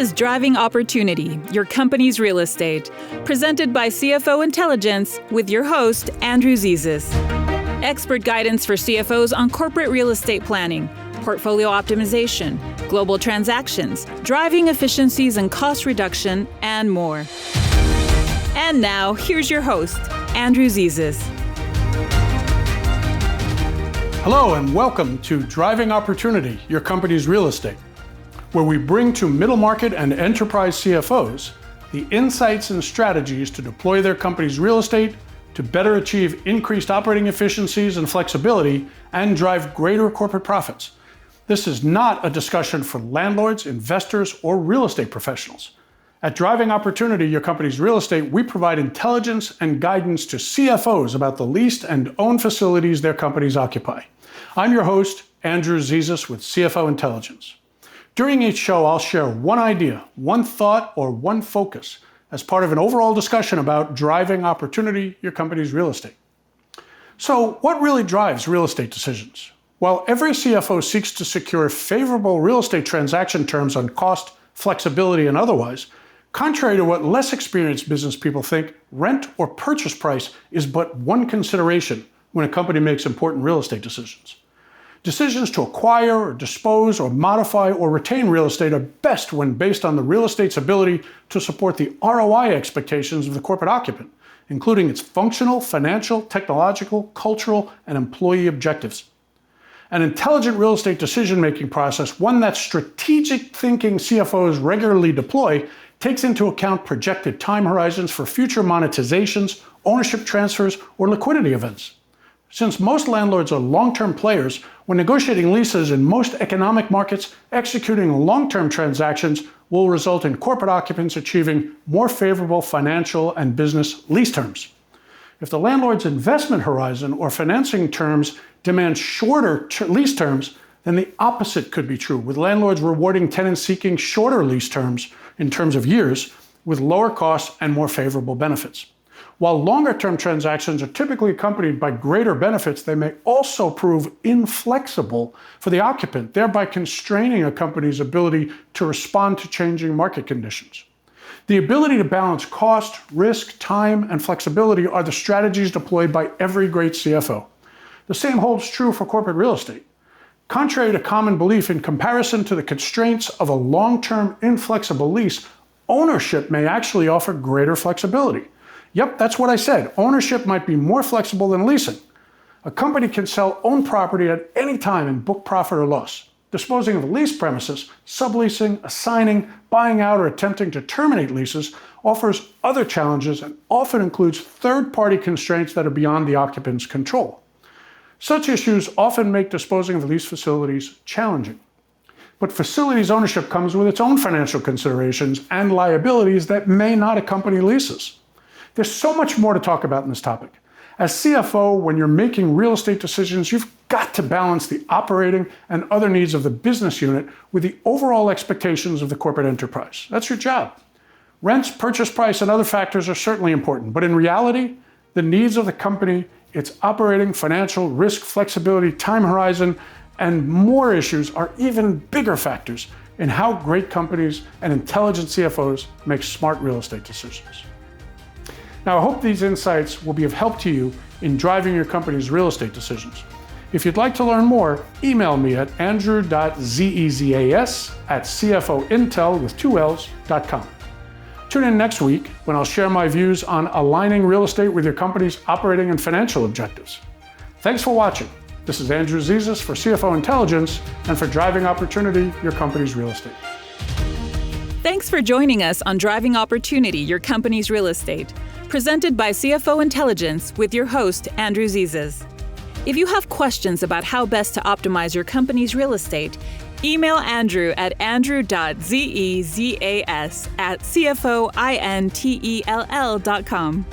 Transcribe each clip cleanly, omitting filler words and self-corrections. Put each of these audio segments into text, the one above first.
This is Driving Opportunity, your company's real estate, presented by CFO Intelligence with your host, Andrew Zezas. Expert guidance for CFOs on corporate real estate planning, portfolio optimization, global transactions, driving efficiencies and cost reduction, and more. And now, here's your host, Andrew Zezas. Hello and welcome to Driving Opportunity, your company's real estate, where we bring to middle market and enterprise CFOs the insights and strategies to deploy their company's real estate to better achieve increased operating efficiencies and flexibility and drive greater corporate profits. This is not a discussion for landlords, investors, or real estate professionals. At Driving Opportunity, your company's real estate, we provide intelligence and guidance to CFOs about the leased and owned facilities their companies occupy. I'm your host, Andrew Zezas with CFO Intelligence. During each show, I'll share one idea, one thought, or one focus as part of an overall discussion about driving opportunity, your company's real estate. So what really drives real estate decisions? While every CFO seeks to secure favorable real estate transaction terms on cost, flexibility, and otherwise, contrary to what less experienced business people think, rent or purchase price is but one consideration when a company makes important real estate decisions. Decisions to acquire or dispose or modify or retain real estate are best when based on the real estate's ability to support the ROI expectations of the corporate occupant, including its functional, financial, technological, cultural, and employee objectives. An intelligent real estate decision-making process, one that strategic thinking CFOs regularly deploy, takes into account projected time horizons for future monetizations, ownership transfers, or liquidity events. Since most landlords are long-term players, when negotiating leases in most economic markets, executing long-term transactions will result in corporate occupants achieving more favorable financial and business lease terms. If the landlord's investment horizon or financing terms demand shorter lease terms, then the opposite could be true, with landlords rewarding tenants seeking shorter lease terms in terms of years with lower costs and more favorable benefits. While longer-term transactions are typically accompanied by greater benefits, they may also prove inflexible for the occupant, thereby constraining a company's ability to respond to changing market conditions. The ability to balance cost, risk, time, and flexibility are the strategies deployed by every great CFO. The same holds true for corporate real estate. Contrary to common belief, in comparison to the constraints of a long-term inflexible lease, ownership may actually offer greater flexibility. Yep, that's what I said. Ownership might be more flexible than leasing. A company can sell owned property at any time and book profit or loss. Disposing of leased premises, subleasing, assigning, buying out, or attempting to terminate leases offers other challenges and often includes third-party constraints that are beyond the occupant's control. Such issues often make disposing of leased facilities challenging. But facilities ownership comes with its own financial considerations and liabilities that may not accompany leases. There's so much more to talk about in this topic. As CFO, when you're making real estate decisions, you've got to balance the operating and other needs of the business unit with the overall expectations of the corporate enterprise. That's your job. Rents, purchase price, and other factors are certainly important, but in reality, the needs of the company, its operating, financial, risk, flexibility, time horizon, and more issues are even bigger factors in how great companies and intelligent CFOs make smart real estate decisions. Now, I hope these insights will be of help to you in driving your company's real estate decisions. If you'd like to learn more, email me at andrew.zezas@cfointel.com. Tune in next week when I'll share my views on aligning real estate with your company's operating and financial objectives. Thanks for watching. This is Andrew Zezas for CFO Intelligence and for Driving Opportunity, your company's real estate. Thanks for joining us on Driving Opportunity, your company's real estate, presented by CFO Intelligence with your host, Andrew Zezas. If you have questions about how best to optimize your company's real estate, email Andrew at andrew.zezas@cfointell.com.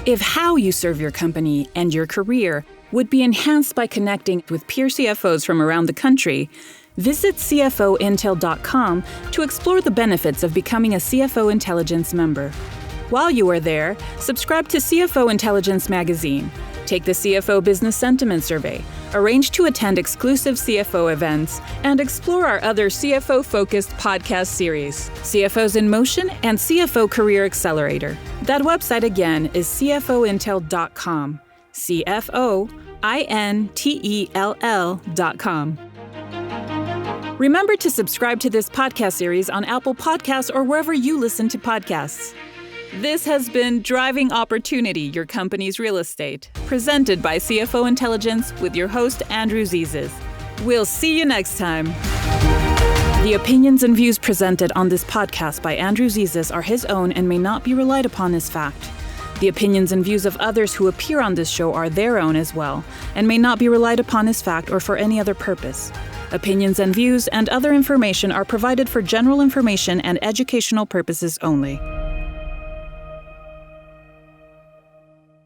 If how you serve your company and your career would be enhanced by connecting with peer CFOs from around the country, visit CFOintel.com to explore the benefits of becoming a CFO Intelligence member. While you are there, subscribe to CFO Intelligence magazine. Take the CFO Business Sentiment Survey, arrange to attend exclusive CFO events, and explore our other CFO-focused podcast series, CFOs in Motion and CFO Career Accelerator. That website again is CFOintel.com, CFOINTELL.com. Remember to subscribe to this podcast series on Apple Podcasts or wherever you listen to podcasts. This has been Driving Opportunity, Your Company's Real Estate, presented by CFO Intelligence with your host, Andrew Zezas. We'll see you next time. The opinions and views presented on this podcast by Andrew Zezas are his own and may not be relied upon as fact. The opinions and views of others who appear on this show are their own as well, and may not be relied upon as fact or for any other purpose. Opinions and views and other information are provided for general information and educational purposes only.